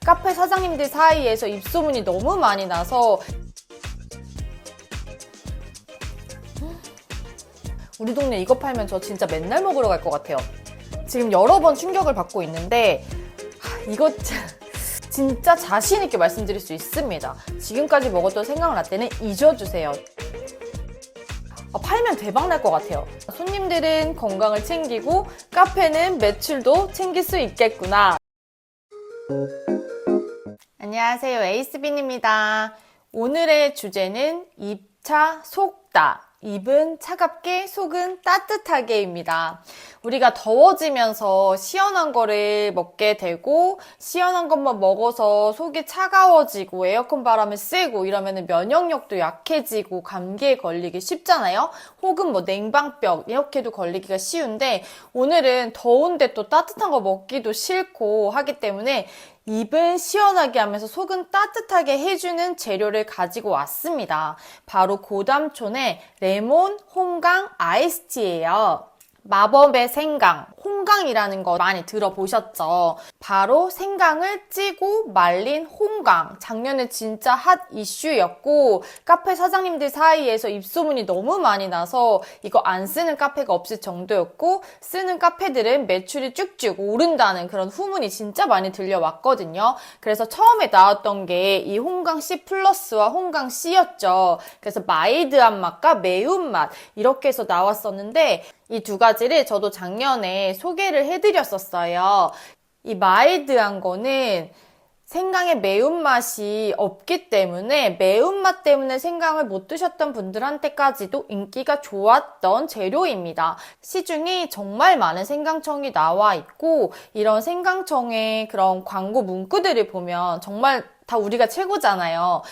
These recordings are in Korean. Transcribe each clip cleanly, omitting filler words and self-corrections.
카페 사장님들 사이에서 입소문이 너무 많이 나서 우리 동네 이거 팔면 저 진짜 맨날 먹으러 갈 것 같아요. 지금 여러 번 충격을 받고 있는데 이거 진짜 자신 있게 말씀드릴 수 있습니다. 지금까지 먹었던 생강라떼는 잊어주세요. 팔면 대박 날 것 같아요. 손님들은 건강을 챙기고 카페는 매출도 챙길 수 있겠구나. 안녕하세요, 에이스빈입니다. 오늘의 주제는 입차 속다. 입은 차갑게, 속은 따뜻하게입니다. 우리가 더워지면서 시원한 거를 먹게 되고 시원한 것만 먹어서 속이 차가워지고 에어컨 바람을 쐬고 이러면 면역력도 약해지고 감기에 걸리기 쉽잖아요. 혹은 냉방병 이렇게도 걸리기가 쉬운데 오늘은 더운데 또 따뜻한 거 먹기도 싫고 하기 때문에 입은 시원하게 하면서 속은 따뜻하게 해주는 재료를 가지고 왔습니다. 바로 고담촌의 레몬 홍강 아이스티예요. 마법의 생강, 홍강이라는 거 많이 들어보셨죠? 바로 생강을 찌고 말린 홍강. 작년에 진짜 핫 이슈였고 카페 사장님들 사이에서 입소문이 너무 많이 나서 이거 안 쓰는 카페가 없을 정도였고 쓰는 카페들은 매출이 쭉쭉 오른다는 그런 후문이 진짜 많이 들려왔거든요. 그래서 처음에 나왔던 게 이 홍강 C 플러스와 홍강 C였죠. 그래서 마일드한 맛과 매운맛 이렇게 해서 나왔었는데 이 두 가지를 저도 작년에 소개를 해드렸었어요. 이 마일드한 거는 생강의 매운맛이 없기 때문에 매운맛 때문에 생강을 못 드셨던 분들한테까지도 인기가 좋았던 재료입니다. 시중에 정말 많은 생강청이 나와 있고 이런 생강청의 그런 광고 문구들을 보면 정말 다 우리가 최고잖아요.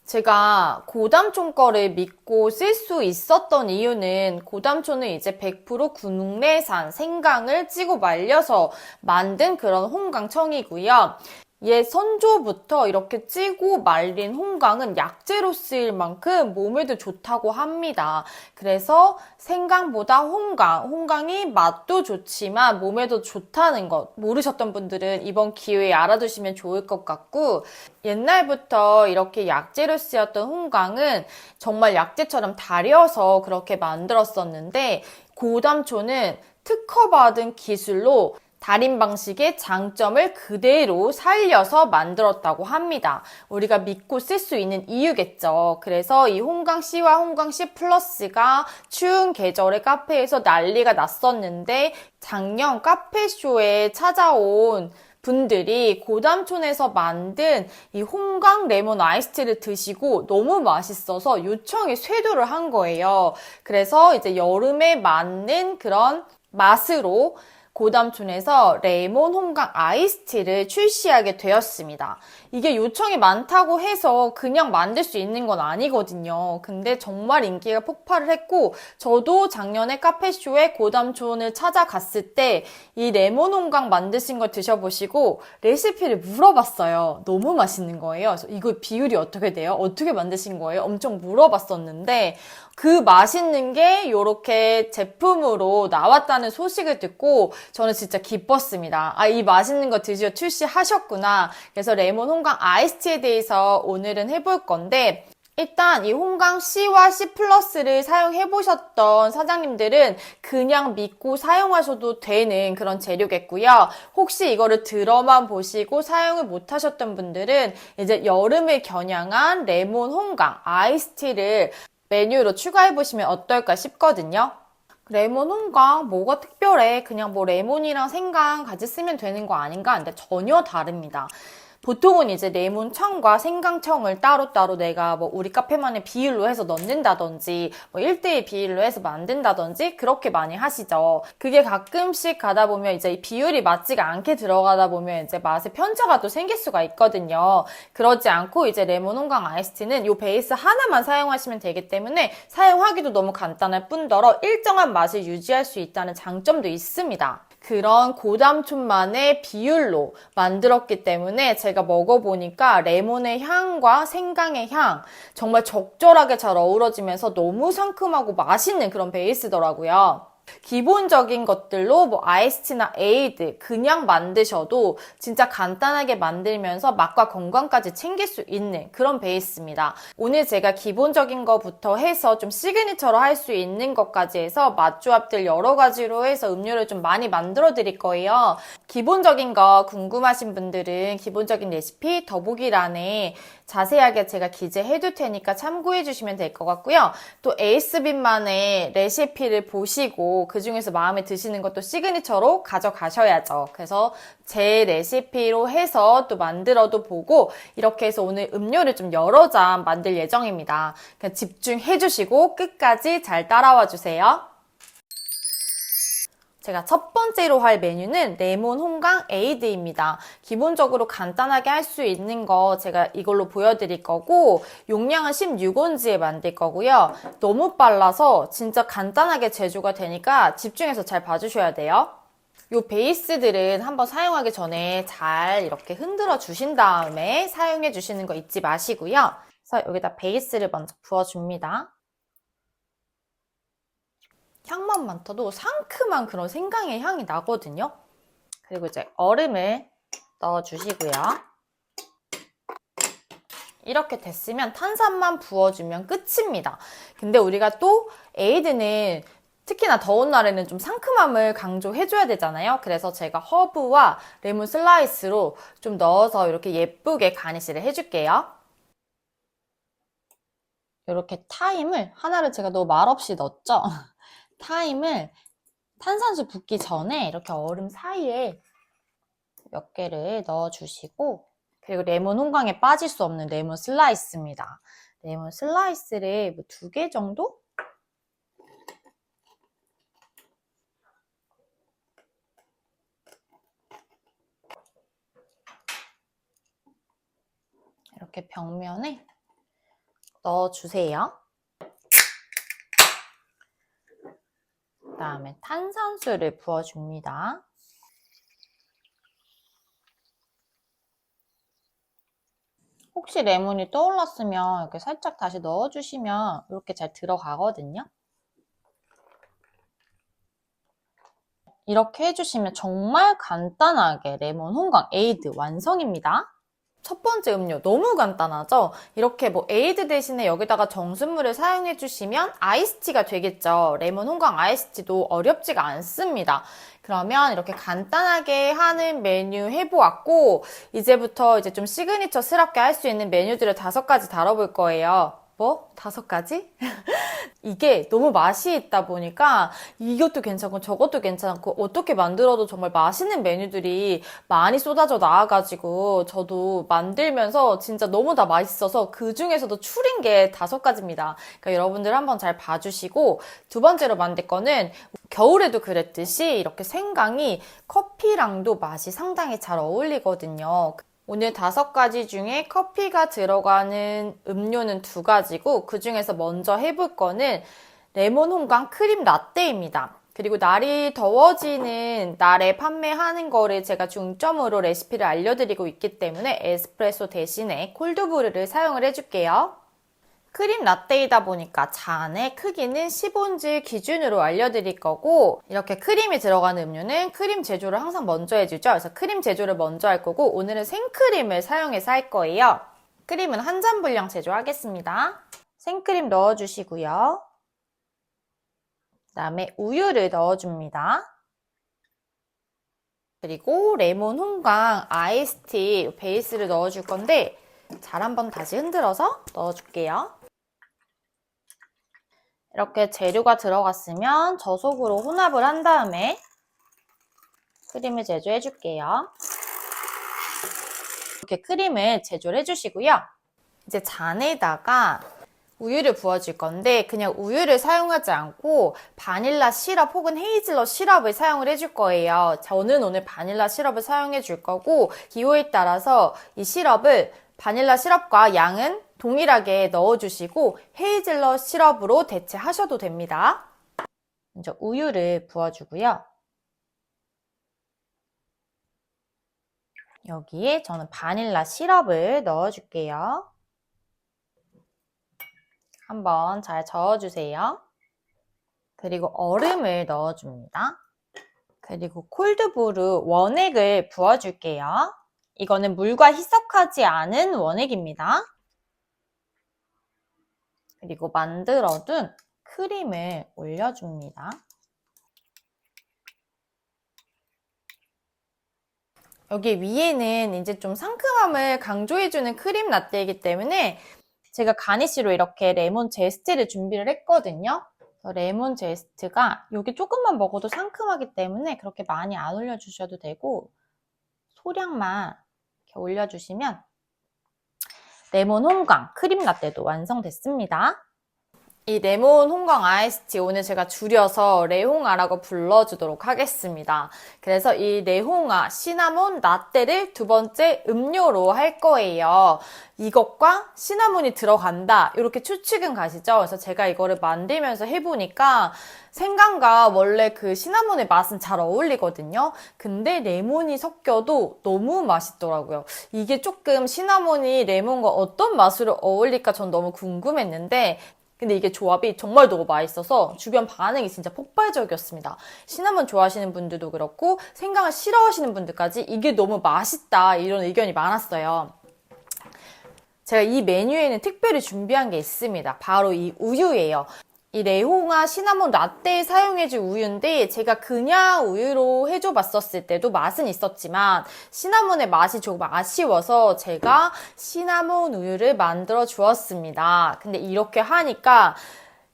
제가 고담촌 거를 믿고 쓸 수 있었던 이유는 고담촌은 이제 100% 국내산 생강을 찌고 말려서 만든 그런 홍강청이고요. 옛 선조부터 이렇게 찌고 말린 홍강은 약재로 쓰일 만큼 몸에도 좋다고 합니다. 그래서 생강보다 홍강이 맛도 좋지만 몸에도 좋다는 것 모르셨던 분들은 이번 기회에 알아두시면 좋을 것 같고 옛날부터 이렇게 약재로 쓰였던 홍강은 정말 약재처럼 달여서 그렇게 만들었었는데 고담촌은 특허받은 기술로 달인 방식의 장점을 그대로 살려서 만들었다고 합니다. 우리가 믿고 쓸 수 있는 이유겠죠. 그래서 이 홍강 C와 홍강 C 플러스가 추운 계절에 카페에서 난리가 났었는데 작년 카페쇼에 찾아온 분들이 고담촌에서 만든 이 홍강 레몬 아이스티를 드시고 너무 맛있어서 요청이 쇄도를 한 거예요. 그래서 이제 여름에 맞는 그런 맛으로 고담촌에서 레몬 홍강 아이스티를 출시하게 되었습니다. 이게 요청이 많다고 해서 그냥 만들 수 있는 건 아니거든요. 근데 정말 인기가 폭발을 했고 저도 작년에 카페쇼에 고담촌을 찾아갔을 때 이 레몬 홍강 만드신 걸 드셔보시고 레시피를 물어봤어요. 너무 맛있는 거예요. 그래서 이거 비율이 어떻게 돼요? 어떻게 만드신 거예요? 엄청 물어봤었는데 그 맛있는 게 이렇게 제품으로 나왔다는 소식을 듣고 저는 진짜 기뻤습니다. 이 맛있는 거 드디어 출시하셨구나. 그래서 레몬 홍강 아이스티에 대해서 오늘은 해볼 건데 일단 이 홍강 C와 C 플러스를 사용해보셨던 사장님들은 그냥 믿고 사용하셔도 되는 그런 재료겠고요. 혹시 이거를 들어만 보시고 사용을 못하셨던 분들은 이제 여름을 겨냥한 레몬 홍강 아이스티를 메뉴로 추가해보시면 어떨까 싶거든요. 레몬 홍강 뭐가 특별해? 그냥 레몬이랑 생강 같이 쓰면 되는 거 아닌가? 근데 전혀 다릅니다. 보통은 이제 레몬청과 생강청을 따로따로 내가 우리 카페만의 비율로 해서 넣는다든지 1대1 비율로 해서 만든다든지 그렇게 많이 하시죠. 그게 가끔씩 가다 보면 이제 이 비율이 맞지가 않게 들어가다 보면 이제 맛의 편차가 또 생길 수가 있거든요. 그러지 않고 이제 레몬 홍강 아이스티는 이 베이스 하나만 사용하시면 되기 때문에 사용하기도 너무 간단할 뿐더러 일정한 맛을 유지할 수 있다는 장점도 있습니다. 그런 고담촌만의 비율로 만들었기 때문에 제가 먹어보니까 레몬의 향과 생강의 향 정말 적절하게 잘 어우러지면서 너무 상큼하고 맛있는 그런 베이스더라고요. 기본적인 것들로 뭐 아이스티나 에이드 그냥 만드셔도 진짜 간단하게 만들면서 맛과 건강까지 챙길 수 있는 그런 베이스입니다. 오늘 제가 기본적인 거부터 해서 좀 시그니처로 할 수 있는 것까지 해서 맛 조합들 여러 가지로 해서 음료를 좀 많이 만들어 드릴 거예요. 기본적인 거 궁금하신 분들은 기본적인 레시피 더보기란에 자세하게 제가 기재해 둘 테니까 참고해 주시면 될 것 같고요. 또 에이스빈만의 레시피를 보시고 그 중에서 마음에 드시는 것도 시그니처로 가져가셔야죠. 그래서 제 레시피로 해서 또 만들어도 보고 이렇게 해서 오늘 음료를 좀 여러 잔 만들 예정입니다. 그냥 집중해 주시고 끝까지 잘 따라와 주세요. 제가 첫 번째로 할 메뉴는 레몬 홍강 에이드입니다. 기본적으로 간단하게 할 수 있는 거 제가 이걸로 보여드릴 거고 용량은 16온즈에 만들 거고요. 너무 빨라서 진짜 간단하게 제조가 되니까 집중해서 잘 봐주셔야 돼요. 요 베이스들은 한번 사용하기 전에 잘 이렇게 흔들어 주신 다음에 사용해 주시는 거 잊지 마시고요. 그래서 여기다 베이스를 먼저 부어줍니다. 향만 맡아도 상큼한 그런 생강의 향이 나거든요. 그리고 이제 얼음을 넣어주시고요. 이렇게 됐으면 탄산만 부어주면 끝입니다. 근데 우리가 또 에이드는 특히나 더운 날에는 좀 상큼함을 강조해줘야 되잖아요. 그래서 제가 허브와 레몬 슬라이스로 좀 넣어서 이렇게 예쁘게 가니쉬를 해줄게요. 이렇게 타임을 하나를 제가 너무 말없이 넣었죠? 타임을 탄산수 붓기 전에 이렇게 얼음 사이에 몇 개를 넣어주시고 그리고 레몬 홍강에 빠질 수 없는 레몬 슬라이스입니다. 레몬 슬라이스를 뭐 2개 정도? 이렇게 벽면에 넣어주세요. 그 다음에 탄산수를 부어줍니다. 혹시 레몬이 떠올랐으면 이렇게 살짝 다시 넣어주시면 이렇게 잘 들어가거든요. 이렇게 해주시면 정말 간단하게 레몬 홍강 에이드 완성입니다. 첫 번째 음료 너무 간단하죠? 이렇게 뭐 에이드 대신에 여기다가 정수물을 사용해 주시면 아이스티가 되겠죠. 레몬 홍강 아이스티도 어렵지가 않습니다. 그러면 이렇게 간단하게 하는 메뉴 해보았고 이제부터 이제 좀 시그니처스럽게 할 수 있는 메뉴들을 5가지 다뤄볼 거예요. 뭐? 5가지? 이게 너무 맛이 있다 보니까 이것도 괜찮고 저것도 괜찮고 어떻게 만들어도 정말 맛있는 메뉴들이 많이 쏟아져 나와가지고 저도 만들면서 진짜 너무 다 맛있어서 그 중에서도 추린 게 5가지입니다. 그러니까 여러분들 한번 잘 봐주시고 두 번째로 만들 거는 겨울에도 그랬듯이 이렇게 생강이 커피랑도 맛이 상당히 잘 어울리거든요. 오늘 5가지 중에 커피가 들어가는 음료는 2가지고 그 중에서 먼저 해볼 거는 레몬 홍강 크림 라떼입니다. 그리고 날이 더워지는 날에 판매하는 거를 제가 중점으로 레시피를 알려드리고 있기 때문에 에스프레소 대신에 콜드브루를 사용을 해줄게요. 크림 라떼이다 보니까 잔의 크기는 10온즈 기준으로 알려드릴 거고 이렇게 크림이 들어가는 음료는 크림 제조를 항상 먼저 해주죠. 그래서 크림 제조를 먼저 할 거고 오늘은 생크림을 사용해서 할 거예요. 크림은 한 잔 분량 제조하겠습니다. 생크림 넣어주시고요. 그 다음에 우유를 넣어줍니다. 그리고 레몬 홍강 아이스티 베이스를 넣어줄 건데 잘 한번 다시 흔들어서 넣어줄게요. 이렇게 재료가 들어갔으면 저속으로 혼합을 한 다음에 크림을 제조해 줄게요. 이렇게 크림을 제조를 해주시고요. 이제 잔에다가 우유를 부어줄 건데 그냥 우유를 사용하지 않고 바닐라 시럽 혹은 헤이즐넛 시럽을 사용을 해줄 거예요. 저는 오늘 바닐라 시럽을 사용해 줄 거고 기호에 따라서 이 시럽을 바닐라 시럽과 양은 동일하게 넣어주시고 헤이즐넛 시럽으로 대체하셔도 됩니다. 먼저 우유를 부어주고요. 여기에 저는 바닐라 시럽을 넣어줄게요. 한번 잘 저어주세요. 그리고 얼음을 넣어줍니다. 그리고 콜드브루 원액을 부어줄게요. 이거는 물과 희석하지 않은 원액입니다. 그리고 만들어둔 크림을 올려줍니다. 여기 위에는 이제 좀 상큼함을 강조해주는 크림 라떼이기 때문에 제가 가니쉬로 이렇게 레몬 제스트를 준비를 했거든요. 레몬 제스트가 여기 조금만 먹어도 상큼하기 때문에 그렇게 많이 안 올려주셔도 되고 소량만 이렇게 올려주시면 레몬 홍강 크림 라떼도 완성됐습니다. 이 레몬 홍강 아이스티 오늘 제가 줄여서 레홍아라고 불러주도록 하겠습니다. 그래서 이 레홍아 시나몬 라떼를 두 번째 음료로 할 거예요. 이것과 시나몬이 들어간다 이렇게 추측은 가시죠? 그래서 제가 이거를 만들면서 해보니까 생강과 원래 그 시나몬의 맛은 잘 어울리거든요. 근데 레몬이 섞여도 너무 맛있더라고요. 이게 조금 시나몬이 레몬과 어떤 맛으로 어울릴까 전 너무 궁금했는데 근데 이게 조합이 정말 너무 맛있어서 주변 반응이 진짜 폭발적이었습니다. 시나몬 좋아하시는 분들도 그렇고 생강을 싫어하시는 분들까지 이게 너무 맛있다 이런 의견이 많았어요. 제가 이 메뉴에는 특별히 준비한 게 있습니다. 바로 이 우유예요. 이 레홍아 시나몬 라떼에 사용해줄 우유인데 제가 그냥 우유로 해줘 봤었을 때도 맛은 있었지만 시나몬의 맛이 조금 아쉬워서 제가 시나몬 우유를 만들어 주었습니다. 근데 이렇게 하니까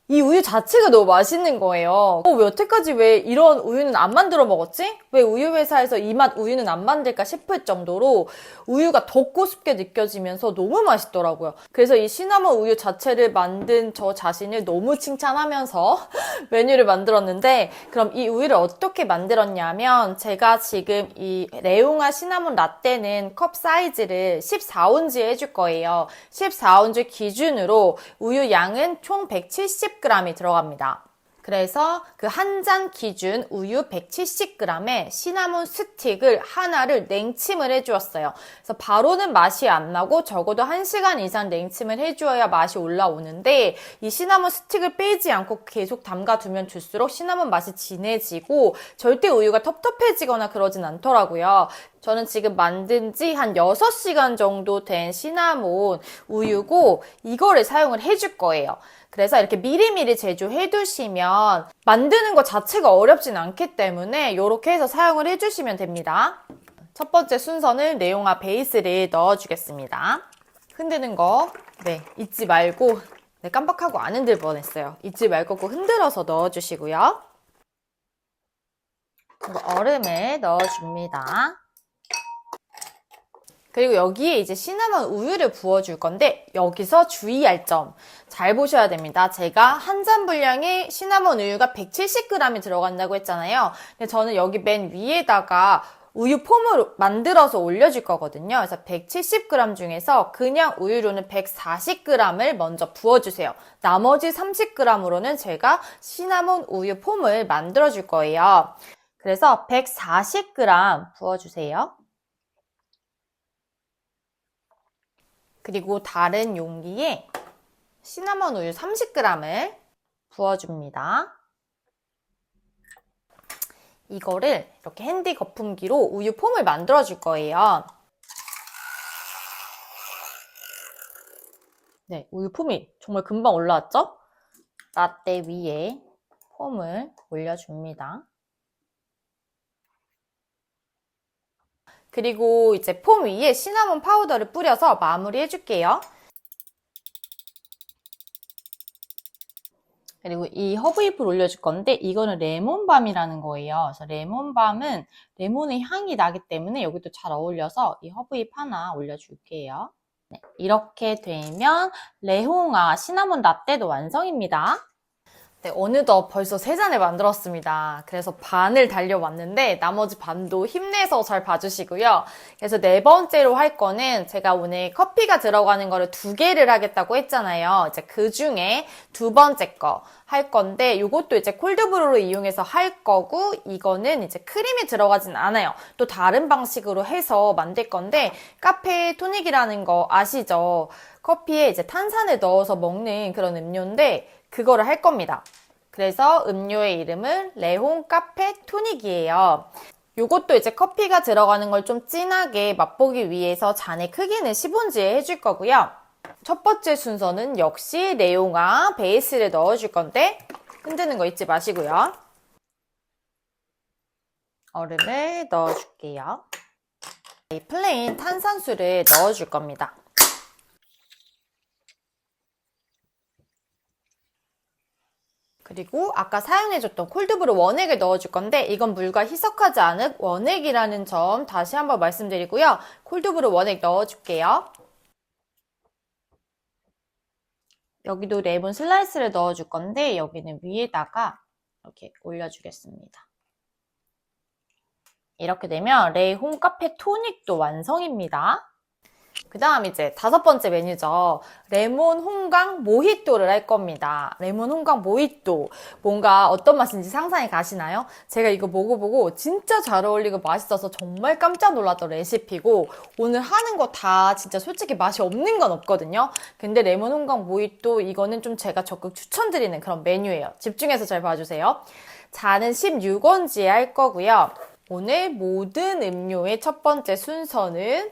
이 우유 자체가 너무 맛있는 거예요. 왜 여태까지 왜 이런 우유는 안 만들어 먹었지? 왜 우유 회사에서 이 맛 우유는 안 만들까 싶을 정도로 우유가 더 고습게 느껴지면서 너무 맛있더라고요. 그래서 이 시나몬 우유 자체를 만든 저 자신을 너무 칭찬하면서 메뉴를 만들었는데 그럼 이 우유를 어떻게 만들었냐면 제가 지금 이 레옹아 시나몬 라떼는 컵 사이즈를 14온즈에 해줄 거예요. 14온즈 기준으로 우유 양은 총 170g이 들어갑니다. 그래서 그 한 잔 기준 우유 170g에 시나몬 스틱을 하나를 냉침을 해주었어요. 그래서 바로는 맛이 안 나고 적어도 1시간 이상 냉침을 해주어야 맛이 올라오는데 이 시나몬 스틱을 빼지 않고 계속 담가두면 줄수록 시나몬 맛이 진해지고 절대 우유가 텁텁해지거나 그러진 않더라고요. 저는 지금 만든 지 한 6시간 정도 된 시나몬 우유고 이거를 사용을 해줄 거예요. 그래서 이렇게 미리미리 제조해 두시면 만드는 것 자체가 어렵진 않기 때문에 이렇게 해서 사용을 해주시면 됩니다. 첫 번째 순서는 레옹아 베이스를 넣어주겠습니다. 흔드는 거 잊지 말고 깜빡하고 안 흔들 뻔했어요. 잊지 말고 꼭 흔들어서 넣어주시고요. 그리고 얼음을 넣어줍니다. 그리고 여기에 이제 시나몬 우유를 부어줄 건데 여기서 주의할 점 잘 보셔야 됩니다. 제가 한 잔 분량의 시나몬 우유가 170g이 들어간다고 했잖아요. 근데 저는 여기 맨 위에다가 우유 폼을 만들어서 올려줄 거거든요. 그래서 170g 중에서 그냥 우유로는 140g을 먼저 부어주세요. 나머지 30g으로는 제가 시나몬 우유 폼을 만들어줄 거예요. 그래서 140g 부어주세요. 그리고 다른 용기에 시나몬 우유 30g을 부어줍니다. 이거를 이렇게 핸디 거품기로 우유 폼을 만들어 줄 거예요. 네, 우유 폼이 정말 금방 올라왔죠? 라떼 위에 폼을 올려줍니다. 그리고 이제 폼 위에 시나몬 파우더를 뿌려서 마무리 해줄게요. 그리고 이 허브잎을 올려줄 건데 이거는 레몬밤이라는 거예요. 그래서 레몬밤은 레몬의 향이 나기 때문에 여기도 잘 어울려서 이 허브잎 하나 올려줄게요. 네, 이렇게 되면 레홍아 시나몬 라떼도 완성입니다. 네, 어느덧 벌써 3잔을 만들었습니다. 그래서 반을 달려왔는데 나머지 반도 힘내서 잘 봐주시고요. 그래서 4번째로 할 거는 제가 오늘 커피가 들어가는 거를 2개를 하겠다고 했잖아요. 이제 그 중에 2번째 거 할 건데 이것도 이제 콜드브루를 이용해서 할 거고 이거는 이제 크림이 들어가진 않아요. 또 다른 방식으로 해서 만들 건데 카페 토닉이라는 거 아시죠? 커피에 이제 탄산을 넣어서 먹는 그런 음료인데 그거를 할 겁니다. 그래서 음료의 이름은 레홍 카페 토닉이에요. 요것도 이제 커피가 들어가는 걸 좀 진하게 맛보기 위해서 잔의 크기는 10온즈에 해줄 거고요. 첫 번째 순서는 역시 레옹아 베이스를 넣어줄 건데 흔드는 거 잊지 마시고요. 얼음을 넣어줄게요. 이 플레인 탄산수를 넣어줄 겁니다. 그리고 아까 사용해줬던 콜드브루 원액을 넣어줄 건데 이건 물과 희석하지 않은 원액이라는 점 다시 한번 말씀드리고요. 콜드브루 원액 넣어줄게요. 여기도 레몬 슬라이스를 넣어줄 건데 여기는 위에다가 이렇게 올려주겠습니다. 이렇게 되면 레홍 카페 토닉도 완성입니다. 그 다음 이제 5번째 메뉴죠. 레몬 홍강 모히또를 할 겁니다. 레몬 홍강 모히또. 뭔가 어떤 맛인지 상상이 가시나요? 제가 이거 먹어보고 진짜 잘 어울리고 맛있어서 정말 깜짝 놀랐던 레시피고 오늘 하는 거 다 진짜 솔직히 맛이 없는 건 없거든요. 근데 레몬 홍강 모히또 이거는 좀 제가 적극 추천드리는 그런 메뉴예요. 집중해서 잘 봐주세요. 잔은 16온즈에 할 거고요. 오늘 모든 음료의 첫 번째 순서는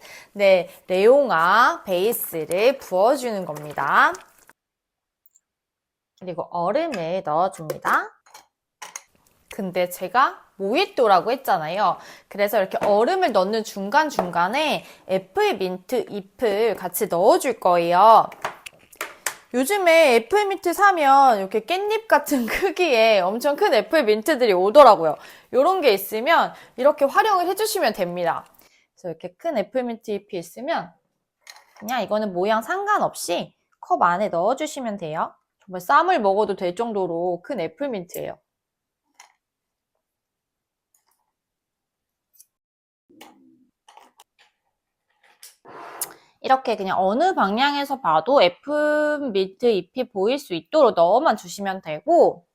레옹아 베이스를 부어주는 겁니다. 그리고 얼음을 넣어줍니다. 근데 제가 모히또라고 했잖아요. 그래서 이렇게 얼음을 넣는 중간중간에 애플민트 잎을 같이 넣어줄 거예요. 요즘에 애플민트 사면 이렇게 깻잎 같은 크기의 엄청 큰 애플민트들이 오더라고요. 이런 게 있으면 이렇게 활용을 해주시면 됩니다. 그래서 이렇게 큰 애플민트 잎이 있으면 그냥 이거는 모양 상관없이 컵 안에 넣어주시면 돼요. 정말 쌈을 먹어도 될 정도로 큰 애플민트예요. 이렇게 그냥 어느 방향에서 봐도 애플민트 잎이 보일 수 있도록 넣어만 주시면 되고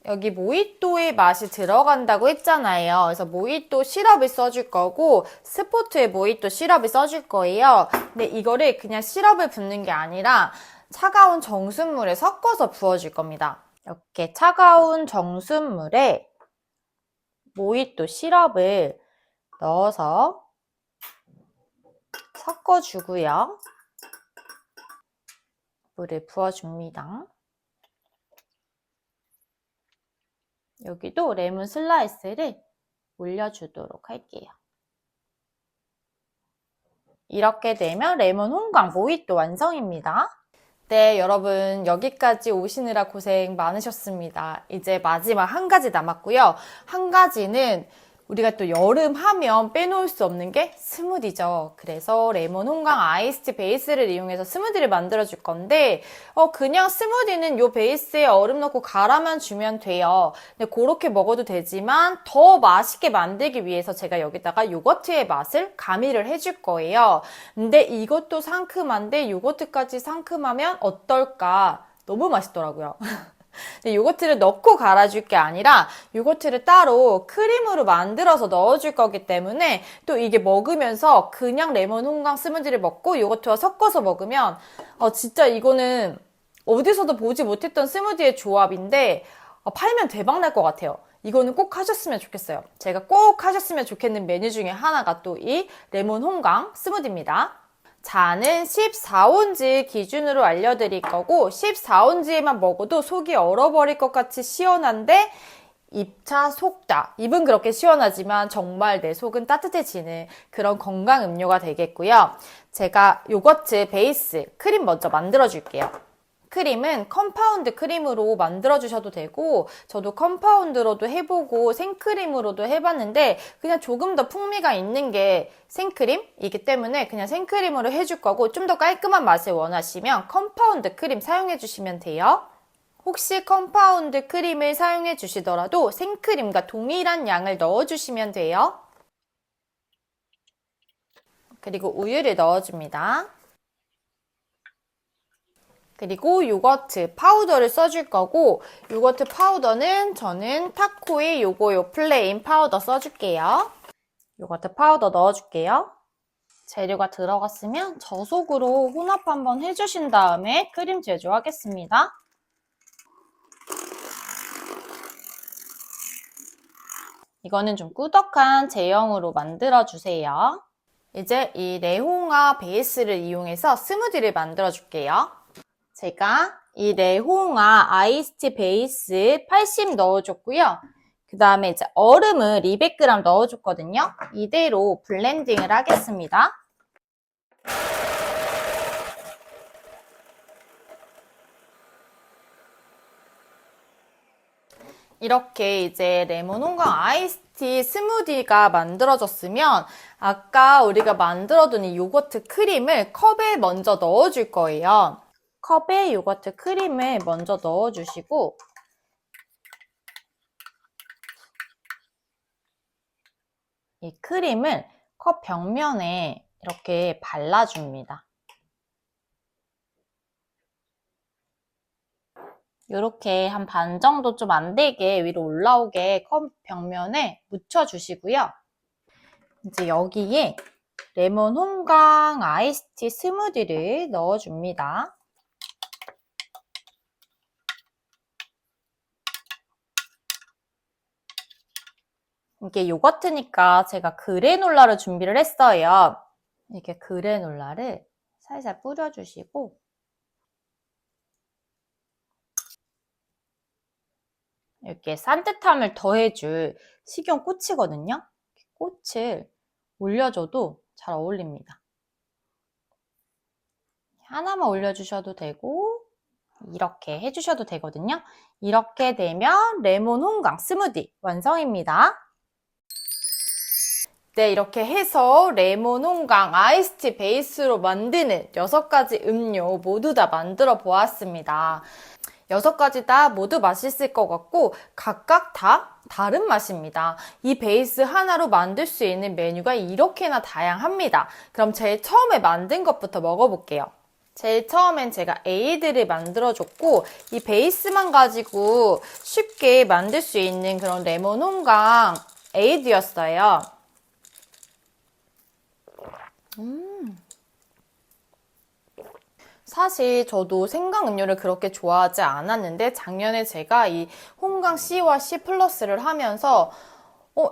여기 모히또의 맛이 들어간다고 했잖아요. 그래서 모히또 시럽을 써줄 거고 스포츠의 모히또 시럽을 써줄 거예요. 근데 이거를 그냥 시럽을 붓는 게 아니라 차가운 정수물에 섞어서 부어줄 겁니다. 이렇게 차가운 정수물에 모히또 시럽을 넣어서 섞어주고요. 물을 부어줍니다. 여기도 레몬 슬라이스를 올려주도록 할게요. 이렇게 되면 레몬 홍강 모히또 완성입니다. 네, 여러분 여기까지 오시느라 고생 많으셨습니다. 이제 마지막 한 가지 남았고요. 한 가지는 우리가 또 여름 하면 빼놓을 수 없는 게 스무디죠. 그래서 레몬 홍강 아이스티 베이스를 이용해서 스무디를 만들어 줄 건데 그냥 스무디는 요 베이스에 얼음 넣고 갈아만 주면 돼요. 근데 그렇게 먹어도 되지만 더 맛있게 만들기 위해서 제가 여기다가 요거트의 맛을 가미를 해줄 거예요. 근데 이것도 상큼한데 요거트까지 상큼하면 어떨까? 너무 맛있더라고요. 근데 요거트를 넣고 갈아줄 게 아니라 요거트를 따로 크림으로 만들어서 넣어줄 거기 때문에 또 이게 먹으면서 그냥 레몬 홍강 스무디를 먹고 요거트와 섞어서 먹으면 진짜 이거는 어디서도 보지 못했던 스무디의 조합인데 팔면 대박 날 것 같아요. 이거는 꼭 하셨으면 좋겠어요. 제가 꼭 하셨으면 좋겠는 메뉴 중에 하나가 또 이 레몬 홍강 스무디입니다. 잔은 14온즈 기준으로 알려드릴 거고 14온즈에만 먹어도 속이 얼어버릴 것 같이 시원한데 입차 속다. 입은 그렇게 시원하지만 정말 내 속은 따뜻해지는 그런 건강 음료가 되겠고요. 제가 요거트 베이스 크림 먼저 만들어 줄게요. 크림은 컴파운드 크림으로 만들어 주셔도 되고 저도 컴파운드로도 해보고 생크림으로도 해봤는데 그냥 조금 더 풍미가 있는 게 생크림이기 때문에 그냥 생크림으로 해줄 거고 좀 더 깔끔한 맛을 원하시면 컴파운드 크림 사용해 주시면 돼요. 혹시 컴파운드 크림을 사용해 주시더라도 생크림과 동일한 양을 넣어 주시면 돼요. 그리고 우유를 넣어줍니다. 그리고 요거트 파우더를 써줄 거고 요거트 파우더는 저는 타코의 요거 플레인 파우더 써줄게요. 요거트 파우더 넣어줄게요. 재료가 들어갔으면 저속으로 혼합 한번 해주신 다음에 크림 제조하겠습니다. 이거는 좀 꾸덕한 제형으로 만들어주세요. 이제 이 레홍아 베이스를 이용해서 스무디를 만들어 줄게요. 제가 이 레홍아 아이스티 베이스 80 넣어줬고요. 그 다음에 이제 얼음을 200g 넣어줬거든요. 이대로 블렌딩을 하겠습니다. 이렇게 이제 레몬 홍강 아이스티 스무디가 만들어졌으면 아까 우리가 만들어둔 이 요거트 크림을 컵에 먼저 넣어줄 거예요. 컵에 요거트 크림을 먼저 넣어주시고 이 크림을 컵 벽면에 이렇게 발라줍니다. 이렇게 한 반 정도 좀 안 되게 위로 올라오게 컵 벽면에 묻혀주시고요. 이제 여기에 레몬 홍강 아이스티 스무디를 넣어줍니다. 이게 요거트니까 제가 그래놀라를 준비를 했어요. 이렇게 그래놀라를 살살 뿌려주시고 이렇게 산뜻함을 더해줄 식용꽃이거든요. 꽃을 올려줘도 잘 어울립니다. 하나만 올려주셔도 되고 이렇게 해주셔도 되거든요. 이렇게 되면 레몬 홍강 스무디 완성입니다. 네, 이렇게 해서 레몬 홍강 아이스티 베이스로 만드는 6가지 음료 모두 다 만들어 보았습니다. 6가지 다 모두 맛있을 것 같고 각각 다 다른 맛입니다. 이 베이스 하나로 만들 수 있는 메뉴가 이렇게나 다양합니다. 그럼 제일 처음에 만든 것부터 먹어볼게요. 제일 처음엔 제가 에이드를 만들어줬고 이 베이스만 가지고 쉽게 만들 수 있는 그런 레몬 홍강 에이드였어요. 사실 저도 생강 음료를 그렇게 좋아하지 않았는데 작년에 제가 이 홍강 C와 C 플러스를 하면서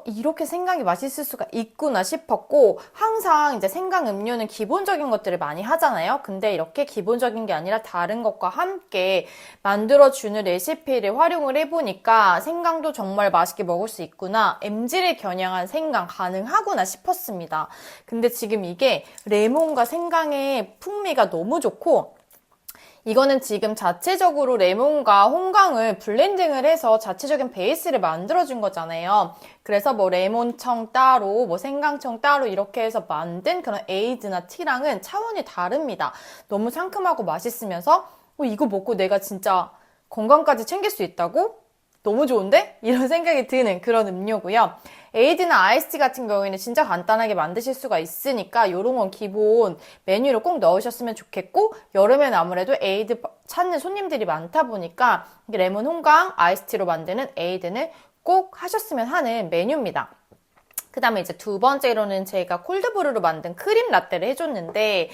이렇게 생강이 맛있을 수가 있구나 싶었고 항상 이제 생강 음료는 기본적인 것들을 많이 하잖아요. 근데 이렇게 기본적인 게 아니라 다른 것과 함께 만들어주는 레시피를 활용을 해보니까 생강도 정말 맛있게 먹을 수 있구나. MG를 겨냥한 생강 가능하구나 싶었습니다. 근데 지금 이게 레몬과 생강의 풍미가 너무 좋고 이거는 지금 자체적으로 레몬과 홍강을 블렌딩을 해서 자체적인 베이스를 만들어준 거잖아요. 그래서 뭐 레몬청 따로, 뭐 생강청 따로 이렇게 해서 만든 그런 에이드나 티랑은 차원이 다릅니다. 너무 상큼하고 맛있으면서 이거 먹고 내가 진짜 건강까지 챙길 수 있다고? 너무 좋은데? 이런 생각이 드는 그런 음료고요. 에이드나 아이스티 같은 경우에는 진짜 간단하게 만드실 수가 있으니까 이런 건 기본 메뉴로 꼭 넣으셨으면 좋겠고 여름에는 아무래도 에이드 찾는 손님들이 많다 보니까 레몬 홍강 아이스티로 만드는 에이드는 꼭 하셨으면 하는 메뉴입니다. 그 다음에 이제 두 번째로는 제가 콜드브루로 만든 크림 라떼를 해줬는데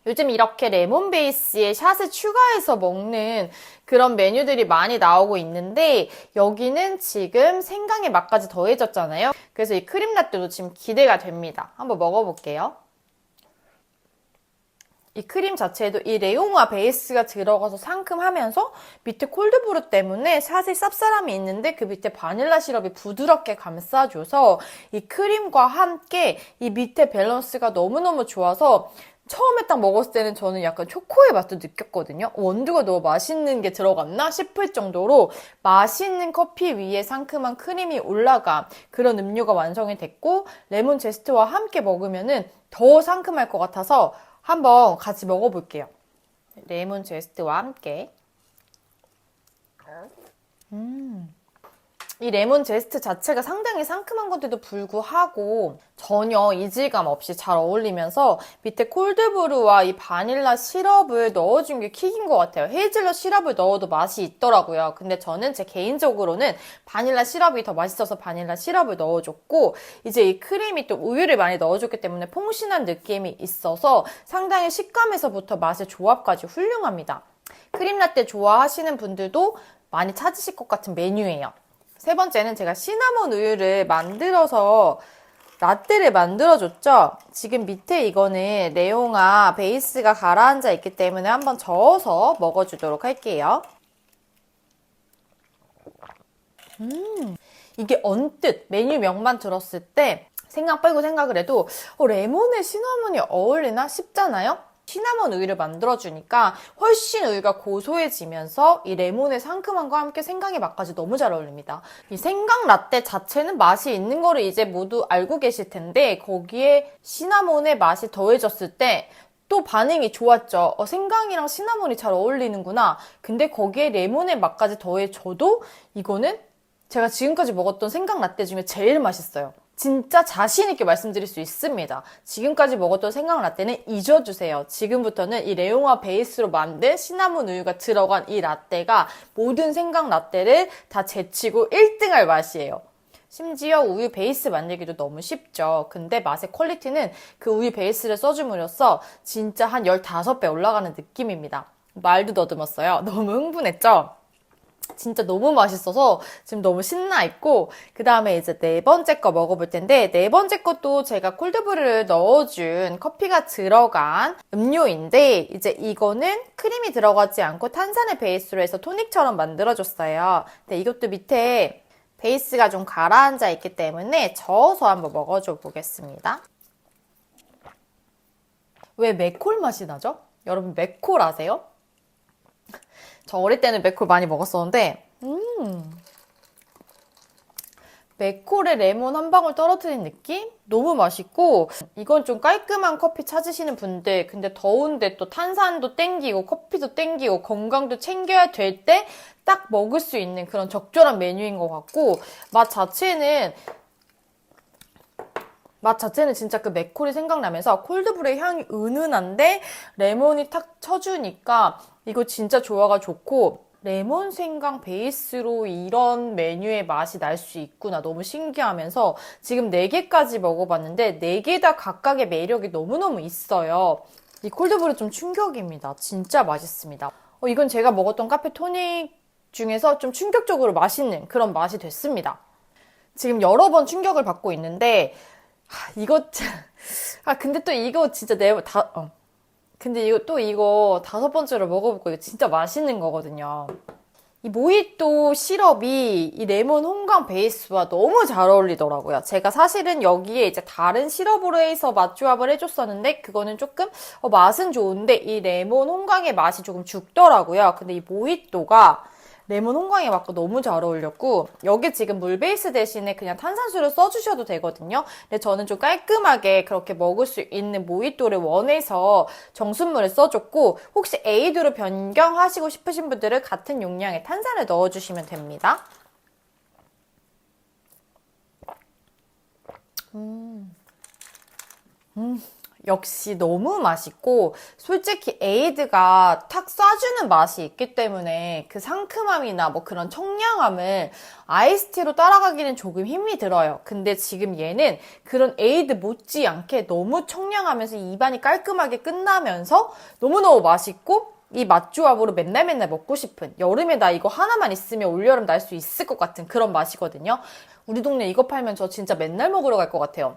요즘 이렇게 레몬 베이스에 샷을 추가해서 먹는 그런 메뉴들이 많이 나오고 있는데 여기는 지금 생강의 맛까지 더해졌잖아요. 그래서 이 크림 라떼도 지금 기대가 됩니다. 한번 먹어볼게요. 이 크림 자체에도 이 레옹아 베이스가 들어가서 상큼하면서 밑에 콜드브루 때문에 사실 쌉싸름이 있는데 그 밑에 바닐라 시럽이 부드럽게 감싸줘서 이 크림과 함께 이 밑에 밸런스가 너무너무 좋아서 처음에 딱 먹었을 때는 저는 약간 초코의 맛도 느꼈거든요. 원두가 너무 맛있는 게 들어갔나 싶을 정도로 맛있는 커피 위에 상큼한 크림이 올라간 그런 음료가 완성이 됐고 레몬 제스트와 함께 먹으면은 더 상큼할 것 같아서 한번 같이 먹어볼게요. 레몬 제스트와 함께. 이 레몬 제스트 자체가 상당히 상큼한 건데도 불구하고 전혀 이질감 없이 잘 어울리면서 밑에 콜드브루와 이 바닐라 시럽을 넣어준 게 킥인 것 같아요. 헤이즐넛 시럽을 넣어도 맛이 있더라고요. 근데 저는 제 개인적으로는 바닐라 시럽이 더 맛있어서 바닐라 시럽을 넣어줬고 이제 이 크림이 또 우유를 많이 넣어줬기 때문에 퐁신한 느낌이 있어서 상당히 식감에서부터 맛의 조합까지 훌륭합니다. 크림 라떼 좋아하시는 분들도 많이 찾으실 것 같은 메뉴예요. 세 번째는 제가 시나몬 우유를 만들어서 라떼를 만들어줬죠. 지금 밑에 이거는 레옹아 베이스가 가라앉아 있기 때문에 한번 저어서 먹어주도록 할게요. 이게 언뜻 메뉴명만 들었을 때 생각 빼고 생각을 해도 레몬에 시나몬이 어울리나 싶잖아요? 시나몬 우유를 만들어주니까 훨씬 우유가 고소해지면서 이 레몬의 상큼함과 함께 생강의 맛까지 너무 잘 어울립니다. 이 생강 라떼 자체는 맛이 있는 거를 이제 모두 알고 계실 텐데 거기에 시나몬의 맛이 더해졌을 때 또 반응이 좋았죠. 생강이랑 시나몬이 잘 어울리는구나. 근데 거기에 레몬의 맛까지 더해져도 이거는 제가 지금까지 먹었던 생강 라떼 중에 제일 맛있어요. 진짜 자신 있게 말씀드릴 수 있습니다. 지금까지 먹었던 생강 라떼는 잊어주세요. 지금부터는 이 레옹아 베이스로 만든 시나몬 우유가 들어간 이 라떼가 모든 생강 라떼를 다 제치고 1등할 맛이에요. 심지어 우유 베이스 만들기도 너무 쉽죠. 근데 맛의 퀄리티는 그 우유 베이스를 써줌으로써 진짜 한 15배 올라가는 느낌입니다. 말도 더듬었어요. 너무 흥분했죠? 진짜 너무 맛있어서 지금 너무 신나 있고, 그 다음에 이제 네 번째 거 먹어볼 텐데, 네 번째 것도 제가 콜드브루를 넣어준 커피가 들어간 음료인데, 이제 이거는 크림이 들어가지 않고 탄산을 베이스로 해서 토닉처럼 만들어줬어요. 근데 이것도 밑에 베이스가 좀 가라앉아 있기 때문에 저어서 한번 먹어줘 보겠습니다. 왜 맥콜 맛이 나죠? 여러분 맥콜 아세요? 저 어릴 때는 맥콜 많이 먹었었는데 맥콜에 레몬 한 방울 떨어뜨린 느낌? 너무 맛있고, 이건 좀 깔끔한 커피 찾으시는 분들, 근데 더운데 또 탄산도 땡기고 커피도 땡기고 건강도 챙겨야 될 때 딱 먹을 수 있는 그런 적절한 메뉴인 것 같고, 맛 자체는 진짜 그 맥콜이 생각나면서 콜드브루의 향이 은은한데 레몬이 탁 쳐주니까 이거 진짜 조화가 좋고, 레몬 생강 베이스로 이런 메뉴의 맛이 날 수 있구나. 너무 신기하면서 지금 4개까지 먹어봤는데 4개 다 각각의 매력이 너무너무 있어요. 이 콜드브루 좀 충격입니다. 진짜 맛있습니다. 이건 제가 먹었던 카페 토닉 중에서 좀 충격적으로 맛있는 그런 맛이 됐습니다. 지금 여러 번 충격을 받고 있는데 근데 또 이거 진짜 근데 이거 5번째로 먹어볼 거예요. 진짜 맛있는 거거든요. 이 모히또 시럽이 이 레몬 홍강 베이스와 너무 잘 어울리더라고요. 제가 사실은 여기에 이제 다른 시럽으로 해서 맛 조합을 해줬었는데 그거는 조금 맛은 좋은데 이 레몬 홍강의 맛이 조금 죽더라고요. 근데 이 모히또가 레몬 홍강의 맛과 너무 잘 어울렸고, 여기 지금 물 베이스 대신에 그냥 탄산수를 써주셔도 되거든요. 근데 저는 좀 깔끔하게 그렇게 먹을 수 있는 모히또를 원해서 정수물을 써줬고, 혹시 에이드로 변경하시고 싶으신 분들은 같은 용량의 탄산을 넣어주시면 됩니다. 역시 너무 맛있고, 솔직히 에이드가 탁 쏴주는 맛이 있기 때문에 그 상큼함이나 뭐 그런 청량함을 아이스티로 따라가기는 조금 힘이 들어요. 근데 지금 얘는 그런 에이드 못지않게 너무 청량하면서 입안이 깔끔하게 끝나면서 너무너무 맛있고, 이 맛조합으로 맨날 먹고 싶은, 여름에 나 이거 하나만 있으면 올여름 날 수 있을 것 같은 그런 맛이거든요. 우리 동네 이거 팔면 저 진짜 맨날 먹으러 갈 것 같아요.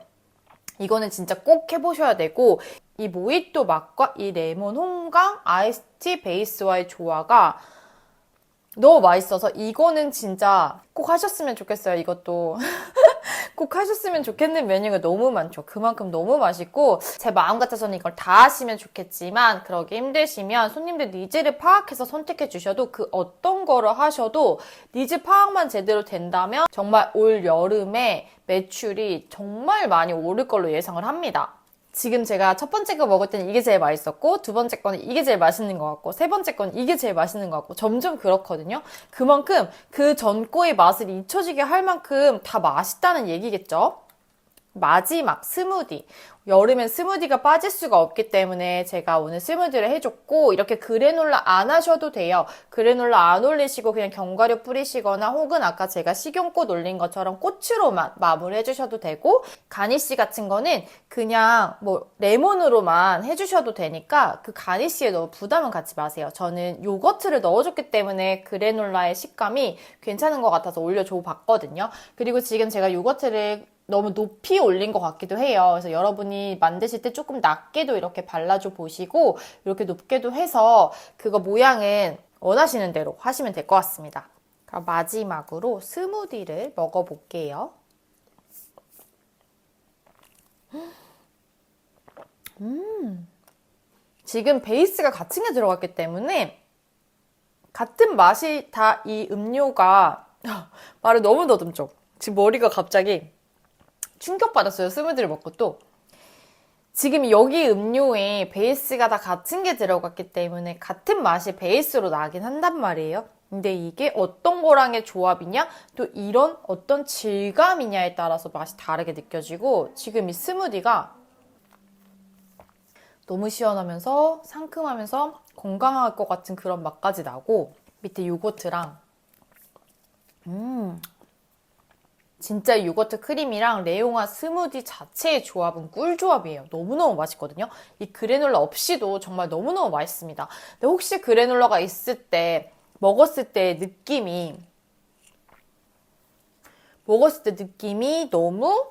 이거는 진짜 꼭 해보셔야 되고, 이 모히또 맛과 이 레몬 홍강 아이스티 베이스와의 조화가 너무 맛있어서 이거는 진짜 꼭 하셨으면 좋겠어요. 이것도 꼭 하셨으면 좋겠는 메뉴가 너무 많죠. 그만큼 너무 맛있고, 제 마음 같아서는 이걸 다 하시면 좋겠지만 그러기 힘드시면 손님들 니즈를 파악해서 선택해 주셔도, 그 어떤 거를 하셔도 니즈 파악만 제대로 된다면 정말 올 여름에 매출이 정말 많이 오를 걸로 예상을 합니다. 지금 제가 첫 번째 거 먹을 때는 이게 제일 맛있었고, 두 번째 거는 이게 제일 맛있는 것 같고, 세 번째 거는 이게 제일 맛있는 것 같고, 점점 그렇거든요. 그만큼 그 전 거의 맛을 잊혀지게 할 만큼 다 맛있다는 얘기겠죠? 마지막 스무디. 여름엔 스무디가 빠질 수가 없기 때문에 제가 오늘 스무디를 해줬고, 이렇게 그래놀라 안 하셔도 돼요. 그래놀라 안 올리시고 그냥 견과류 뿌리시거나 혹은 아까 제가 식용꽃 올린 것처럼 꽃으로만 마무리 해주셔도 되고, 가니쉬 같은 거는 그냥 뭐 레몬으로만 해주셔도 되니까 그 가니쉬에 너무 부담은 갖지 마세요. 저는 요거트를 넣어줬기 때문에 그래놀라의 식감이 괜찮은 것 같아서 올려줘 봤거든요. 그리고 지금 제가 요거트를 너무 높이 올린 것 같기도 해요. 그래서 여러분이 만드실 때 조금 낮게도 이렇게 발라줘 보시고 이렇게 높게도 해서 그거 모양은 원하시는 대로 하시면 될 것 같습니다. 그럼 마지막으로 스무디를 먹어볼게요. 지금 베이스가 같은 게 들어갔기 때문에 같은 맛이 다 이 음료가 말을 너무 더듬죠. 지금 머리가 갑자기 충격받았어요. 스무디를 먹고 또. 지금 여기 음료에 베이스가 다 같은 게 들어갔기 때문에 같은 맛이 베이스로 나긴 한단 말이에요. 근데 이게 어떤 거랑의 조합이냐? 또 이런 어떤 질감이냐에 따라서 맛이 다르게 느껴지고 지금 이 스무디가 너무 시원하면서 상큼하면서 건강할 것 같은 그런 맛까지 나고 밑에 요거트랑 진짜 이 요거트 크림이랑 레옹아 스무디 자체의 조합은 꿀조합이에요. 너무너무 맛있거든요. 이 그래놀라 없이도 정말 너무너무 맛있습니다. 근데 혹시 그래놀라가 있을 때 먹었을 때 느낌이 너무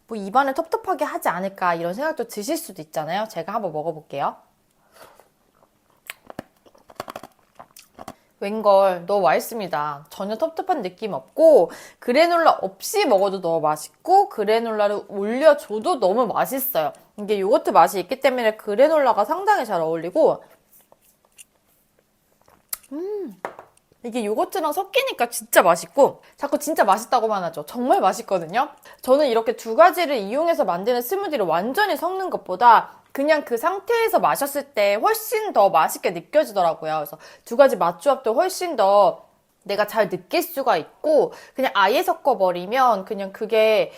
뭐 입안을 텁텁하게 하지 않을까 이런 생각도 드실 수도 있잖아요. 제가 한번 먹어볼게요. 웬걸 너무 맛있습니다. 전혀 텁텁한 느낌 없고 그래놀라 없이 먹어도 너무 맛있고 그래놀라를 올려줘도 너무 맛있어요. 이게 요거트 맛이 있기 때문에 그래놀라가 상당히 잘 어울리고 이게 요거트랑 섞이니까 진짜 맛있고 자꾸 진짜 맛있다고만 하죠. 정말 맛있거든요. 저는 이렇게 두 가지를 이용해서 만드는 스무디를 완전히 섞는 것보다 그냥 그 상태에서 마셨을 때 훨씬 더 맛있게 느껴지더라고요. 그래서 두 가지 맛조합도 훨씬 더 내가 잘 느낄 수가 있고 그냥 아예 섞어버리면 그냥 그게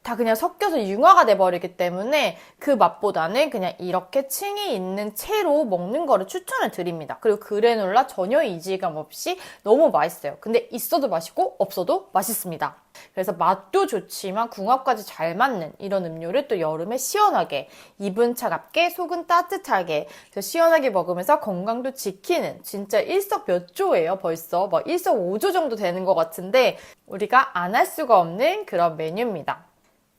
다 그냥 섞여서 융화가 돼버리기 때문에 그 맛보다는 그냥 이렇게 층이 있는 채로 먹는 거를 추천을 드립니다. 그리고 그래놀라 전혀 이질감 없이 너무 맛있어요. 근데 있어도 맛있고 없어도 맛있습니다. 그래서 맛도 좋지만 궁합까지 잘 맞는 이런 음료를 또 여름에 시원하게 입은 차갑게 속은 따뜻하게 시원하게 먹으면서 건강도 지키는 진짜 일석몇조예요. 벌써 막 일석오조 정도 되는 것 같은데 우리가 안 할 수가 없는 그런 메뉴입니다.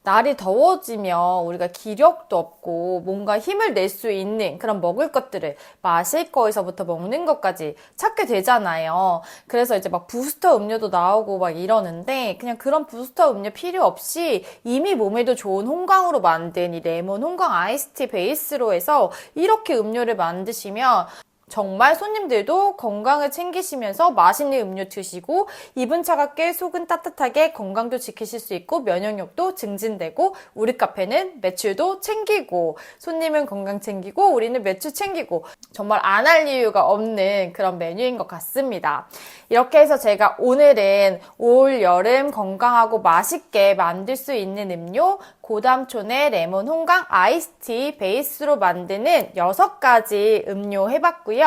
날이 더워지면 우리가 기력도 없고 뭔가 힘을 낼 수 있는 그런 먹을 것들을 마실 거에서부터 먹는 것까지 찾게 되잖아요. 그래서 이제 막 부스터 음료도 나오고 막 이러는데 그냥 그런 부스터 음료 필요 없이 이미 몸에도 좋은 홍강으로 만든 이 레몬 홍강 아이스티 베이스로 해서 이렇게 음료를 만드시면 정말 손님들도 건강을 챙기시면서 맛있는 음료 드시고 입은 차갑게 속은 따뜻하게 건강도 지키실 수 있고 면역력도 증진되고 우리 카페는 매출도 챙기고 손님은 건강 챙기고 우리는 매출 챙기고 정말 안 할 이유가 없는 그런 메뉴인 것 같습니다. 이렇게 해서 제가 오늘은 올 여름 건강하고 맛있게 만들 수 있는 음료 고담촌의 레몬 홍강 아이스티 베이스로 만드는 6가지 음료 해봤고요.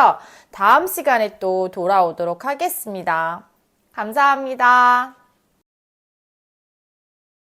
다음 시간에 또 돌아오도록 하겠습니다. 감사합니다.